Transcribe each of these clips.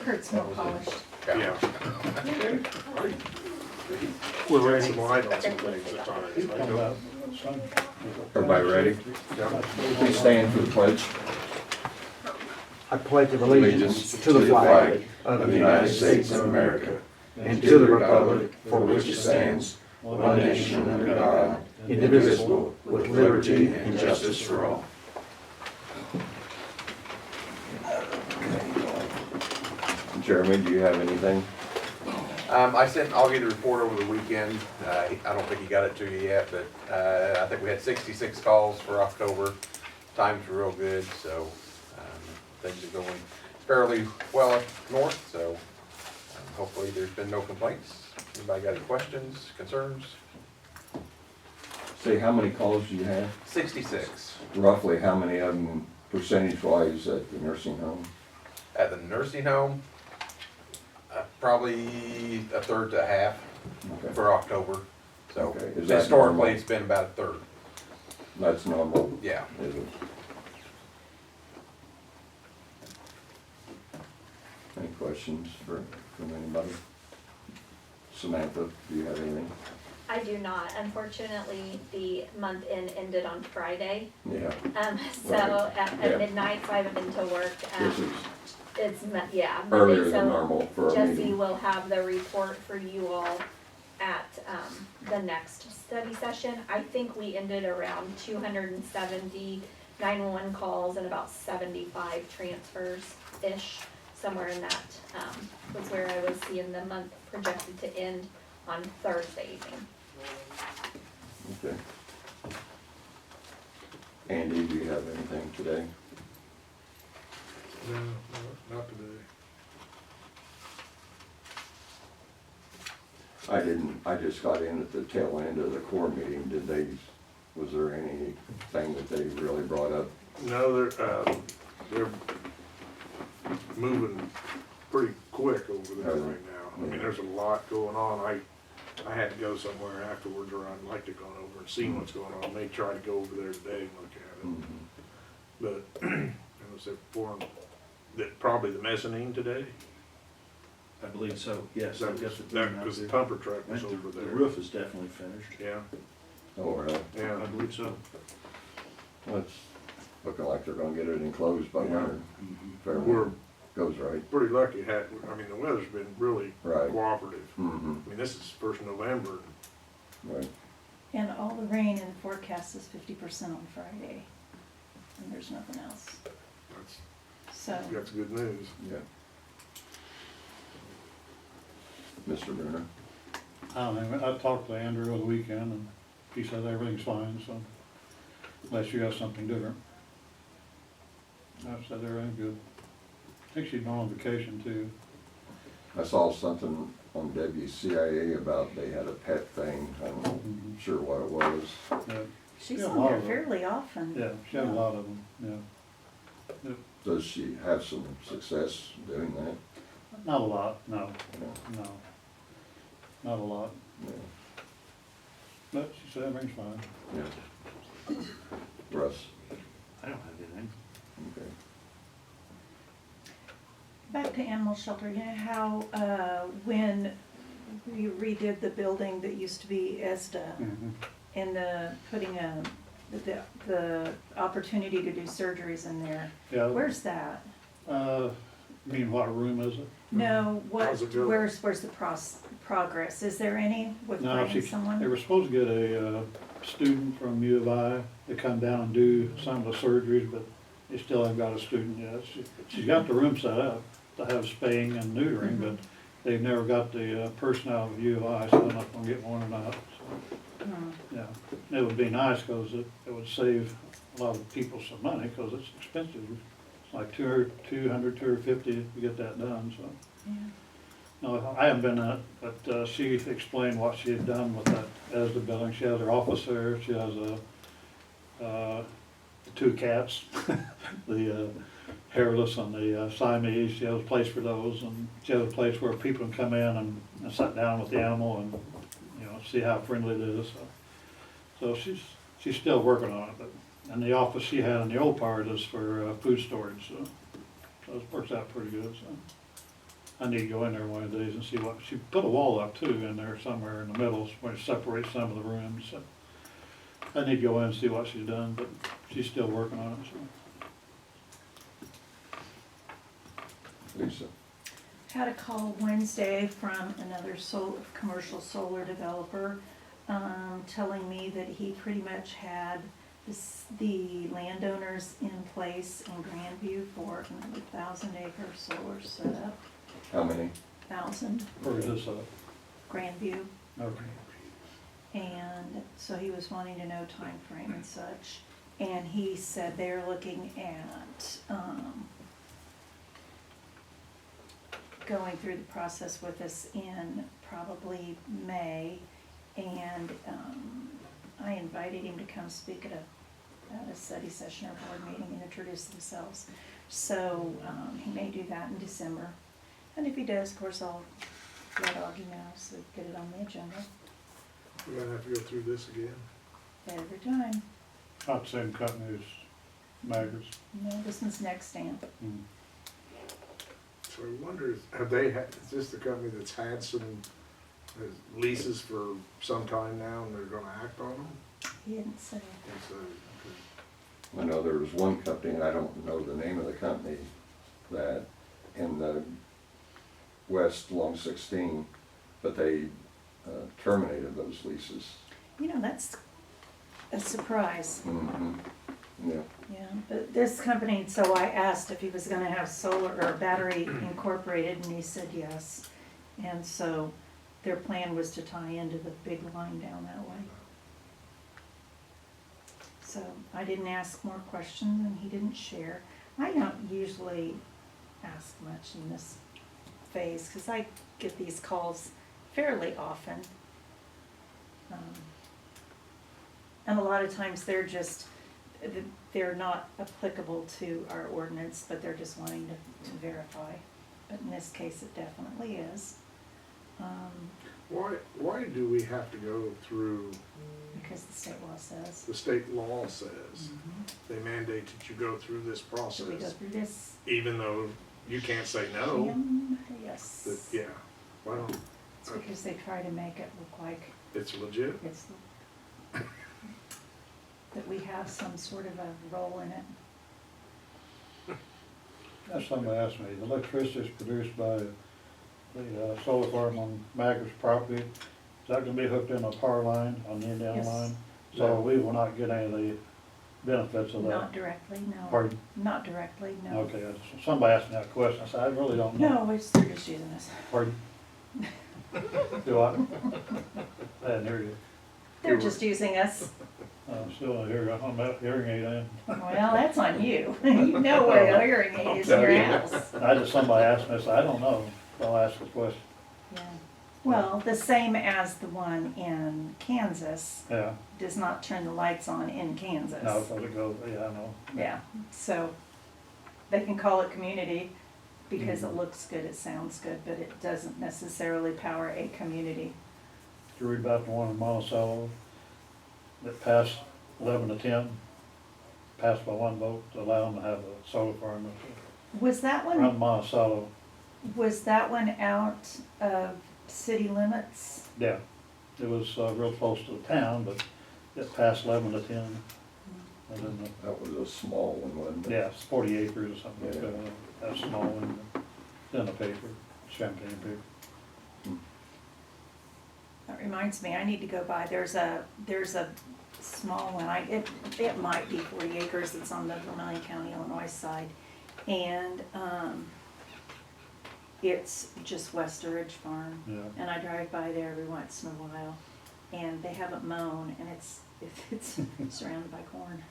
Kurt's more polished. Yeah. We're Got ready. some light on some things at times. Everybody ready? Please stand for the pledge. I pledge allegiance to the flag of the United States of America and to the republic for which it stands, one nation under God, indivisible, with liberty and justice for all. Jeremy, do you have anything? I sent Augie the report over the weekend. I don't think he got it to you yet, but I think we had 66 calls for October. Times were real good, so things are going fairly well up north, so hopefully there's been no complaints. Anybody got any questions, concerns? Say, how many calls do you have? 66. Roughly how many of them percentage-wise at the nursing home? At the nursing home, probably a third to a half Okay, for October. So Okay. Is that historically, normal? it's been about a third. that's normal, Yeah. is it? Any questions from anybody? Samantha, do you have anything? I do not. Unfortunately, the month end ended on Friday. Yeah, So Right. at Yeah. midnight, so I haven't been to work. this is It's, yeah. Monday, earlier than so normal for a Jesse meeting. will have the report for you all at the next study session. I think we ended around 270 911 calls and about 75 transfers-ish. Somewhere in that was where I was seeing the month projected to end on Thursday evening. Okay. Andy, do you have anything today? No, not today. I just got in at the tail end of the core meeting. Was there anything that they really brought up? No, they're moving pretty quick over there Are they? right now. I mean, there's a lot going on. I had to go somewhere afterwards, or I'd like to go over and see what's going on. They tried to go over there today and look at it. Mhm. But, I was there for probably the mezzanine today. I believe so, yes. That I've got was, the thing out because the there. pumper truck I was think over the there. roof is definitely finished. Yeah, Oh, really? yeah. I believe so. Well, it's looking like they're gonna get it enclosed by winter. If We're everything goes right. pretty lucky. I mean, the weather's been really Right. cooperative. Mm-hmm, I mean, this is first November. right. And all the rain in the forecast is 50% on Friday. And there's nothing else. So, That's good news. Yeah. Mr. Bruner? I don't know, I talked to Andrew over the weekend and he said everything's fine, so unless you have something different. I said everything's good. I think she's gone on vacation too. I saw something on WCIA about they had a pet thing. I'm not sure what it was. Yeah, she's Yeah, a on lot there of them. fairly often. yeah, she had a lot of them, yeah. Does she have some success doing that? Not a lot, no, No. no. Not a lot, No. but she said everything's fine. Yeah. Russ? I don't have anything. Okay. Back to animal shelter, you know how, when we redid the building that used to be ESDA Mhm. and putting the opportunity to do surgeries in there, Yeah, where's that? you mean what room is it? No, How's it going? where's the progress? Is there any with No, finding they someone? were supposed to get a student from U of I to come down and do some of the surgeries, but they still haven't got a student yet. She's got the room set up to have spaying and neutering, but they've never got the personnel of U of I, so I'm not gonna get one or not. So, Hmm. yeah, it would be nice, cause it would save a lot of people some money, cause it's expensive. It's like $250 to get that done, so. Yeah. No, I haven't been at, but she explained what she had done with that as the building. She has her office there, she has two cats, the hairless and the Siamese. She has a place for those, and she has a place where people can come in and sit down with the animal and, you know, see how friendly it is. So she's still working on it, but, and the office she had in the old part is for food storage, so it works out pretty good, so. I need to go in there one of these and see what, she put a wall up too in there somewhere in the middle where it separates some of the rooms, so. I need to go in and see what she's done, but she's still working on it, so. Lisa, Had a call Wednesday from another commercial solar developer, telling me that he pretty much had the landowners in place in Grandview for another 1,000-acre solar setup. how many? 1,000, Where is this, Grandview. okay. And so he was wanting to know time frame and such. And he said they're looking at, going through the process with us in probably May. And, I invited him to come speak at a study session or board meeting and introduce themselves. So, he may do that in December. And if he does, of course, I'll let Augie know so we can get it on the agenda We're gonna have to go through this again. every time. Not the same company as Maggard's. No, this one's next stamp. Mm. So I wonder, have they had, is this the company that's had some leases for some time now and they're gonna act on them? He didn't say. And so, okay. I know there was one company, and I don't know the name of the company, that in the west along 16, but they terminated those leases. You know, that's a surprise. Mhm. Yeah, Yeah, but this company, so I asked if he was gonna have solar or battery incorporated, and he said yes. And so their plan was to tie into the big line down that way. So I didn't ask more questions and he didn't share. I don't usually ask much in this phase, cause I get these calls fairly often. And a lot of times they're not applicable to our ordinance, but they're just wanting to verify. But in this case, it definitely is. Why do we have to go through, Because the state law says. the state law says, they mandate that you go through this Should we go process, through this? even though you can't say no? Yes. That, yeah, well, It's because they try to make it look like it's legit. it's, that we have some sort of a role in it. That's somebody asked me, the electricity is produced by the solar farm on Maggard's property. Is that gonna be hooked in a power line on the Indiana Yes. line? So we will not get any of the benefits of Not that. directly, no. Pardon? Not directly, no. Okay, somebody asked me that question, I said, I really don't know. No, they're just using us. Pardon? Do I? I didn't hear you. They're just using us. I'm still not hearing, I'm not hearing aid in. Well, that's on you. You know what a hearing aid is in your house. Somebody asked me, I said, I don't know, I'll ask the question, Yeah. Well, the same as the one in Kansas yeah, does not turn the lights on in Kansas. no, if it goes, yeah, I know. Yeah, so they can call it community because it looks good, it sounds good, but it doesn't necessarily power a community. Did you read about the one in Monticello that passed 11-10, passed by one vote to allow them to have a solar farm Was that around one, Monticello? out of city limits? Yeah, it was real close to the town, but it passed 11-10. I didn't know. that was a small one, wasn't it? Yeah, it's 40 acres or something like that, that small one, in the paper, Champaign paper. That reminds me, I need to go by, there's a small one, it might be 40 acres, it's on the Vermillion County, Illinois side. And, it's just west of Ridge Farm. Yeah. And I drive by there every once in a while, and they haven't mown, and it's surrounded by corn.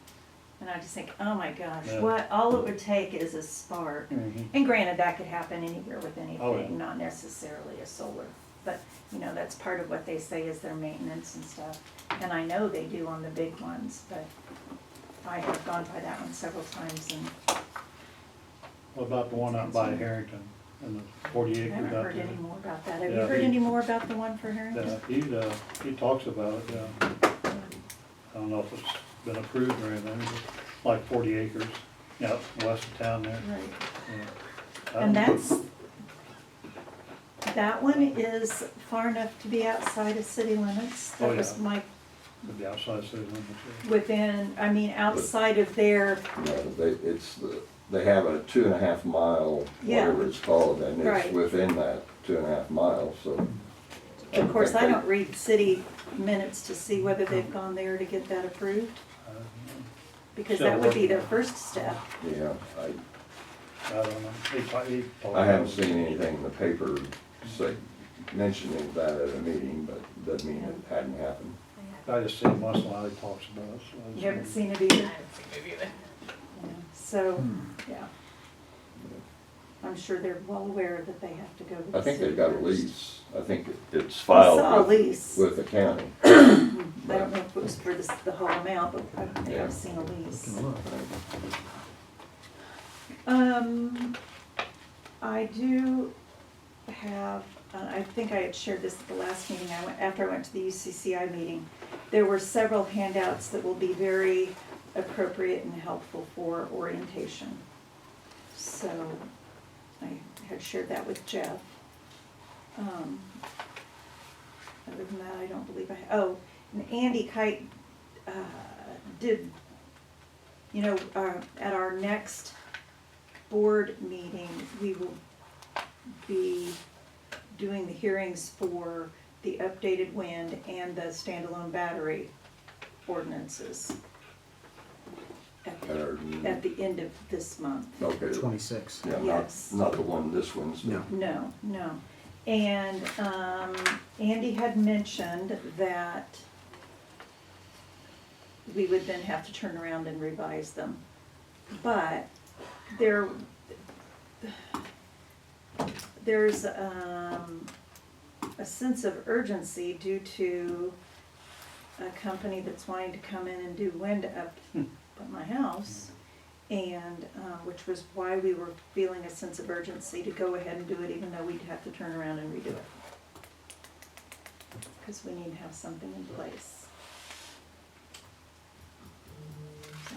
And I just think, oh my gosh, Yeah. what, all it would take is a spark. Mhm. And granted, that could happen anywhere with anything, Oh, yeah. not necessarily a solar. But, you know, that's part of what they say is their maintenance and stuff. And I know they do on the big ones, but I have gone by that one several times and What about the one out by Harrington, in the 40 I acres haven't out heard there? any more about that. Have you Yeah, heard he- any more about the one for Harrington? He talks about it, yeah. I don't know if it's been approved or anything, but like 40 acres, yeah, west of town there. Right. Yeah. I And don't- that's, That one is far enough to be outside of city limits. Oh, That was yeah. my, Would be outside city limits, yeah. within, I mean, outside of their, No, they have a 2.5 mile, Yeah. whatever it's called, and it's Right. within that 2.5 miles, so. of course, I think don't read city minutes to see whether they've gone there to get that approved, I don't because Still that would be working their on it. first step. Yeah, know. He told I me. haven't seen anything in the paper say, mentioning that at a meeting, but doesn't mean it hadn't happened. I just see him once in a while, he talks about it. So I just- You haven't seen it either? I haven't seen it either. Yeah. So, yeah. I'm sure they're well aware that they have to go to the I think city they've got a first. lease, I think it's I filed saw a with, lease. with the county. I don't know if it was for the whole amount, but I think Yeah. I've seen a lease. Look. I do have, I think I had shared this at the last meeting, after I went to the UCCI meeting. There were several handouts that will be very appropriate and helpful for orientation. So I had shared that with Jeff. Other than that, I don't believe oh, and Andy Kite, did, you know, at our next board meeting, we will be doing the hearings for the updated wind and the standalone battery ordinances at the end of this month. Okay, 26. yeah, Yes. not the one this Wednesday. No. No, no. And Andy had mentioned that we would then have to turn around and revise them. But there's a sense of urgency due to a company that's wanting to come in and do wind up at my house. And, which was why we were feeling a sense of urgency to go ahead and do it, even though we'd have to turn around and redo it. Because we need to have something in place. So,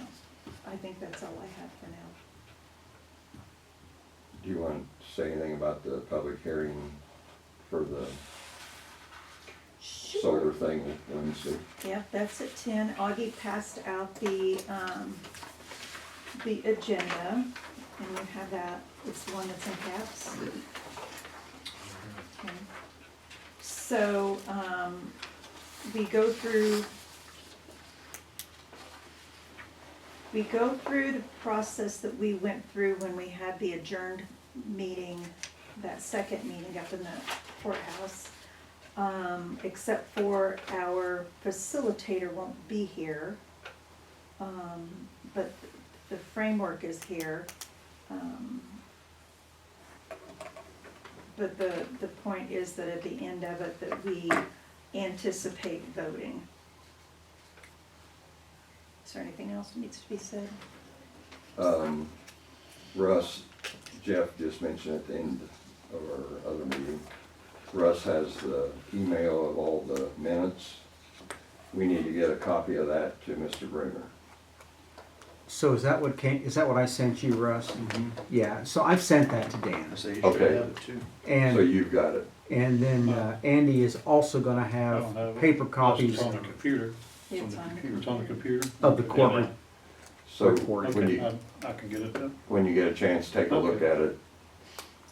I think that's all I have for now. Do you want to say anything about the public hearing for the solar thing Wednesday? Yeah, that's at 10. Augie passed out the agenda, and you have that, it's the one that's in caps. Okay. So, we go through the process that we went through when we had the adjourned meeting, that second meeting up in the courthouse. Except for our facilitator won't be here. But the framework is here. But the point is that at the end of it, that we anticipate voting. Is there anything else that needs to be said? Russ, Jeff just mentioned at the end of our other meeting, Russ has the email of all the minutes. We need to get a copy of that to Mr. Bruner. So is that what I sent you, Russ? Yeah, so I've sent that to Dan. I say you should Okay. have it too. So And, you've got it. and then Andy is also gonna I don't have have it. paper Unless copies It's on the computer. It's on the It's on the computer. of the court So report. when Okay, you, I can get it then. when you get a chance, take a look Okay. at it,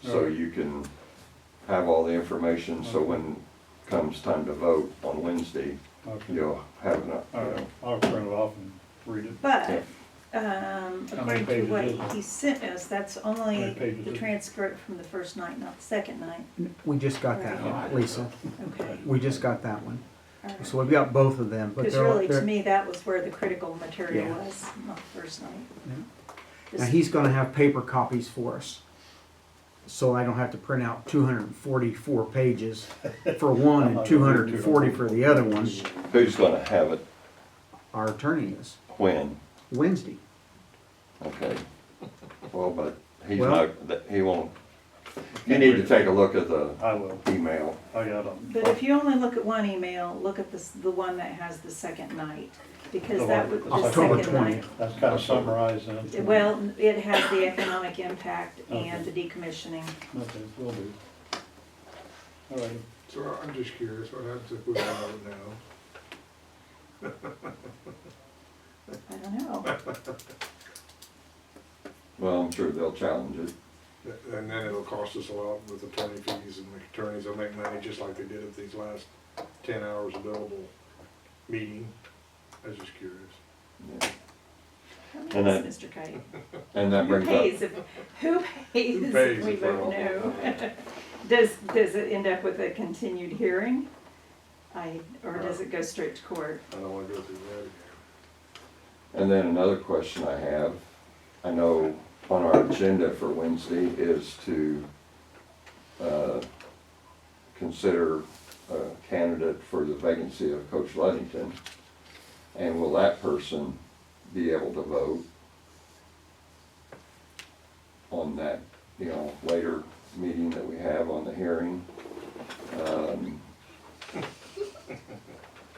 so Alright. you can have all the information, so when comes time to vote on Wednesday, Okay. you'll have enough, you All know. right, I'll print it off and read it. But, many according to pages what is it? he sent us, that's How only many pages the is it? transcript from the first night, not the second night. We just got that one, Lisa. Okay. We just got that one. All right. So we've got both of them, but Because they're, really, to they're, me, that was where the critical material Yeah. was, not the first night. now he's gonna have paper copies for us. So I don't have to print out 244 pages for one and 240 for the other one. Who's gonna have it Our attorney is when? Wednesday. Okay. Well, but he's Well- not, he won't, you need to take a look at the I will. email. I got them. But if you only look at one email, look at the one that has the second night, because that would, the October second night. 20th. That's kind of summarized then. Well, it has the economic impact and the decommissioning. Okay, will do. All right. So I'm just curious, what happens if we vote no? I don't know. Well, I'm sure they'll challenge it. And then it'll cost us a lot with attorney fees, and the attorneys will make money just like they did at these last 10 hours available meeting. I was just curious. Yeah. How And nice, Mr. Kite. And that Who brings pays up, who pays Who if pays we if we're vote all- no? Does it end up with a continued hearing? Or does it go straight to court? I don't wanna go through that again. and then another question I have, I know on our agenda for Wednesday is to consider a candidate for the vacancy of Coach Ludington. And will that person be able to vote on that, later meeting that we have on the hearing?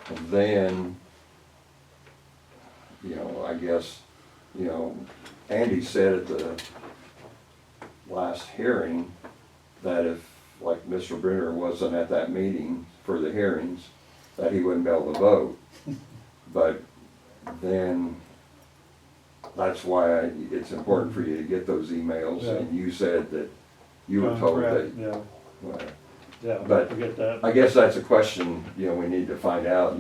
And then, I guess, Andy said at the last hearing that if, like, Mr. Brenner wasn't at that meeting for the hearings, that he wouldn't be able to vote. But then, that's why it's important for you to get those emails, and you said that you were told that, Yeah, well, yeah, But- don't forget that. I guess that's a question, we need to find out,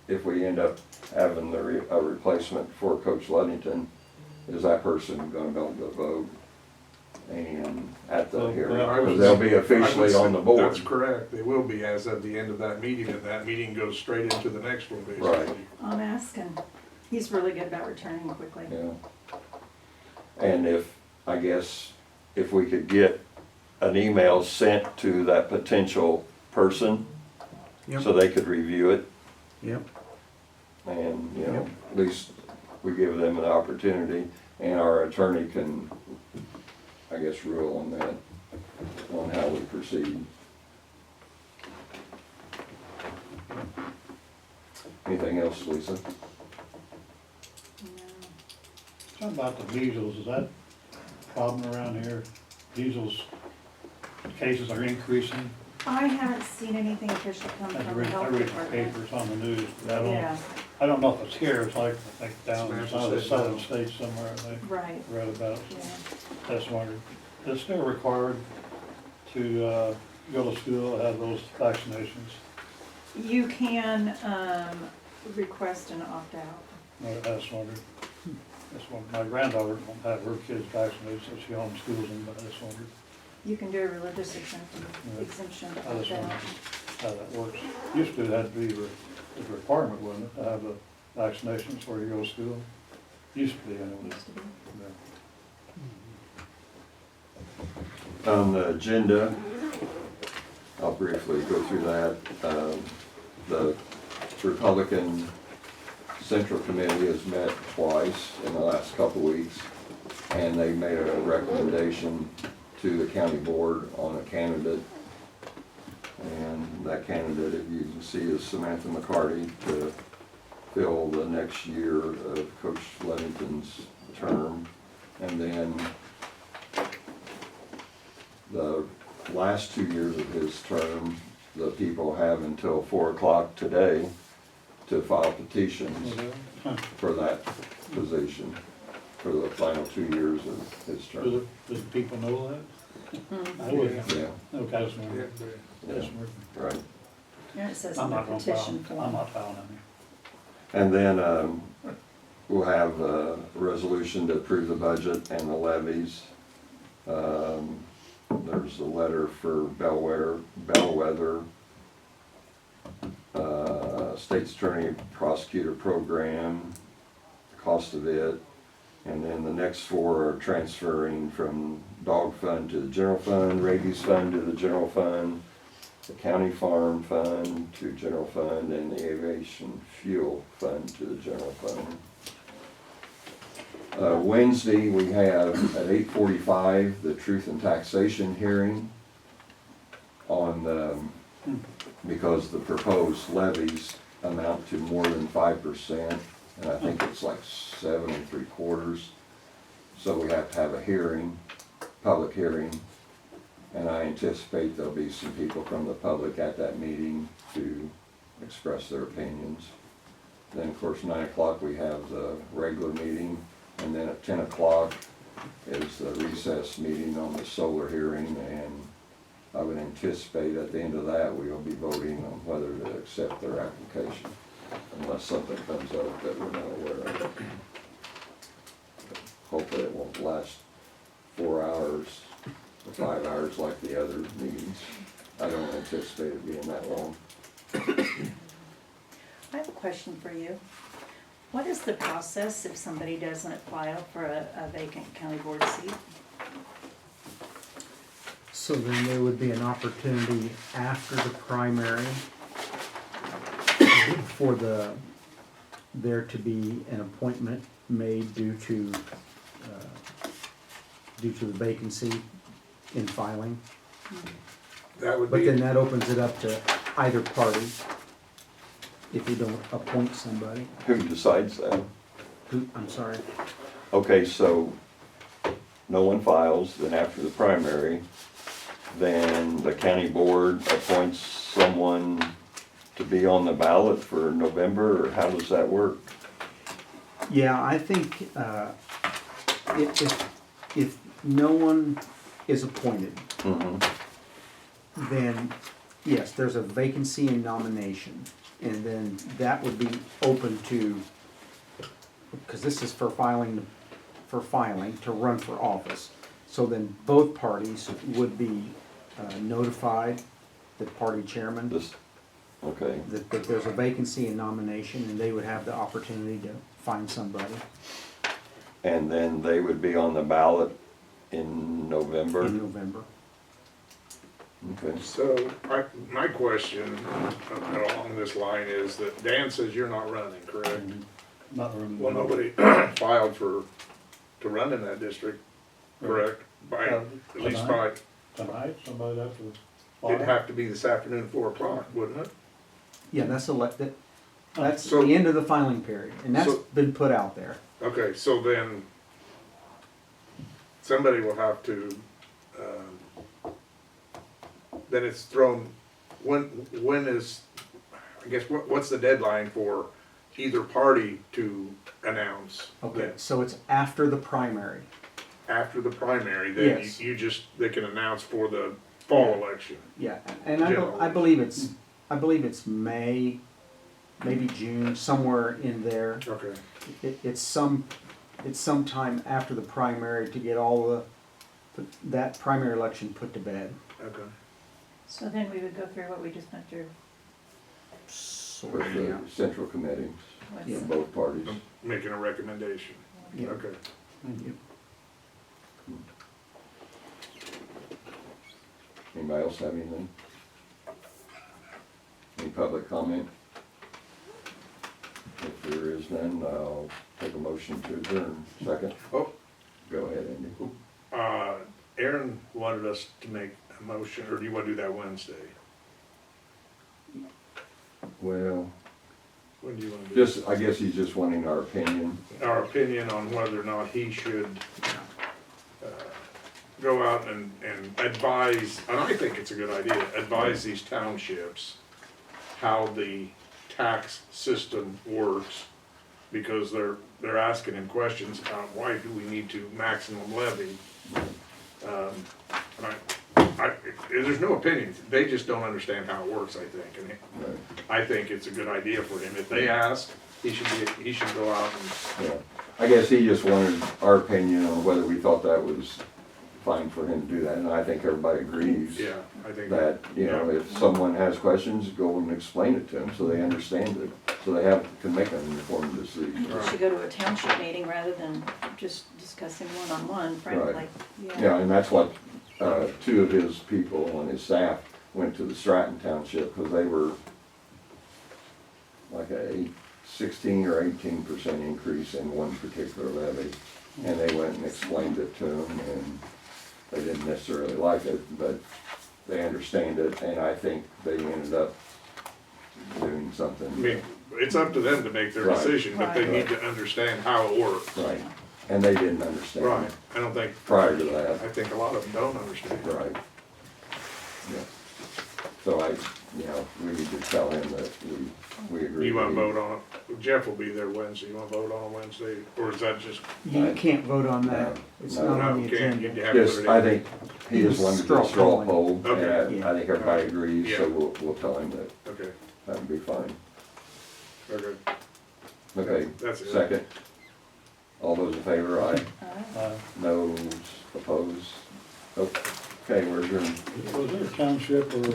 if we end up having a replacement for Coach Ludington, is that person gonna be able to vote? And at the Well, hearing, well, because they'll be officially on the board. That's correct, they will be as of the end of that meeting, and that meeting goes straight into the next one, basically. Right. I'm asking. He's really good about returning quickly. Yeah. And if we could get an email sent to that potential person, so they could review it. Yep. And, at least we give them an opportunity, and our attorney can, rule on that, on how we proceed. Anything else, Lisa? No. Something about the measles, is that a problem around here? Measles cases are increasing. I haven't seen anything official come I from the read health the department. papers on the news, but Yeah, I don't know if it's here, it's like down in some of the Samantha said southern no. states somewhere, I right, read about it. yeah. That's wondered. It's still required to go to school, have those vaccinations. You can, request an opt-out. That's wondered. That's one, my granddaughter won't have her kids vaccinated, so she homeschools them, but I just wondered You can do a religious exemption to I just opt wondered out. how that works. Used to, had to be a requirement, wasn't it, to have the vaccinations before you go to school? Used to be anyway. Used to be. Yeah. On the agenda, I'll briefly go through that. The Republican Central Committee has met twice in the last couple of weeks, and they made a recommendation to the county board on a candidate. And that candidate, if you can see, is Samantha McCarty to fill the next year of Coach Ludington's term. And then the last 2 years of his term, the people have until 4 o'clock today to file petitions Huh. for that position for the final 2 years of his term. Does the people know that? Mhm. I wouldn't. Yeah, Okay, I just Yeah, wondered. but- Just wondered. right. Yeah, it says I'm in the not gonna petition file, I'm form. not filing any. And then we'll have a resolution to approve the budget and the levies. There's a letter for Bellwether, State's Attorney Prosecutor Program, the cost of it. And then the next 4 are transferring from dog fund to the general fund, rabies fund to the general fund, the county farm fund to general fund, and the aviation fuel fund to the general fund. Wednesday, we have at 8:45, the truth and taxation hearing on, because the proposed levies amount to more than 5%, and I think it's like 7 3/4. So we have to have a hearing, public hearing, And I anticipate there'll be some people from the public at that meeting to express their opinions. Then, of course, 9 o'clock, we have the regular meeting, and then at 10 o'clock is the recess meeting on the solar hearing, and I would anticipate at the end of that, we will be voting on whether to accept their application, unless something comes up that we're not aware of. Hopefully it won't last 4 hours or 5 hours like the other meetings. I don't anticipate it being that long. I have a question for you. What is the process if somebody doesn't file for a vacant county board seat? So then there would be an opportunity after the primary for there to be an appointment made due to the vacancy in filing. That would But be, then that opens it up to either party if you don't appoint somebody. Who decides that? I'm sorry. Okay, so no one files, then after the primary, then the county board appoints someone to be on the ballot for November, or how does that work? Yeah, I think if no one is appointed, then yes, there's a vacancy in nomination. And then that would be open to, because this is for filing to run for office. So then both parties would be notified, the party chairman, This, okay, that there's a vacancy in nomination, and they would have the opportunity to find somebody and then they would be on the ballot in November? in November. Okay. so my question along this line is that Dan says you're not running, correct? Not really. Well, nobody filed to run in that district, correct? By, at least by, Tonight, somebody have to. it'd have to be this afternoon, 4 o'clock, wouldn't it? Yeah, that's that's So- the end of the filing period, and that's So- been put out there. Okay, so then somebody will have to, then it's thrown, when is, I guess, what's the deadline for either party to announce? Okay, that so it's after the primary. After the primary, then Yes. you just, they can announce for the fall election. Yeah, and General. I believe it's May, maybe June, somewhere in there. Okay. It's sometime after the primary to get all that primary election put to bed. Okay. So then we would go through what we just went through. Sort With of, the yeah. central committee, with- Yeah. from both parties. Making a recommendation. Yeah. Okay. Yep. Anybody else have anything? Any public comment? If there is none, I'll take a motion to adjourn. Second? Oh, Go ahead, Andy. Aaron wanted us to make a motion, or do you want to do that Wednesday? Well, When do you want to do it? just, I guess he's just wanting our opinion. Our opinion on whether or not he should go out and advise, and I think it's a good idea, advise these townships how the tax system works, because they're asking him questions about why do we need to maximum levy? And there's no opinion, they just don't understand how it works, I think, and Right. I think it's a good idea for him. If they ask, he should go out and, Yeah, I guess he just wanted our opinion on whether we thought that was fine for him to do that, and I think everybody agrees yeah, I think. that, you know, if someone has questions, go and explain it to them so they understand it, so they can make an informed decision. We should go to a township meeting rather than just discussing one-on-one, frankly. Right. Yeah, and that's what, 2 of his people on his staff went to the Stratton Township, because they were like a 16 or 18% increase in one particular levy. And they went and explained it to them, and they didn't necessarily like it, but they understand it, and I think they ended up doing I something. mean, it's up to them to make their Right. decision, but they Right. need to understand how it works. Right, and they didn't understand Right, it I don't think, prior to that. I think a lot of them don't understand. Right, So we need to tell him that we agree. You wanna that he- vote on it? Jeff will be there Wednesday, you wanna vote on it Wednesday, or is that just? You can't vote on that. It's No, not on the No, can't, you agenda. have to put Just, it in. I think he just wanted to do a straw poll, Okay. and I think everybody agrees, so Yeah. we'll tell him that Okay, that would be fine. okay, Okay, that's it. second. All those in favor, aye. Uh, Noes, opposed? Okay, we're adjourned. Was there a township or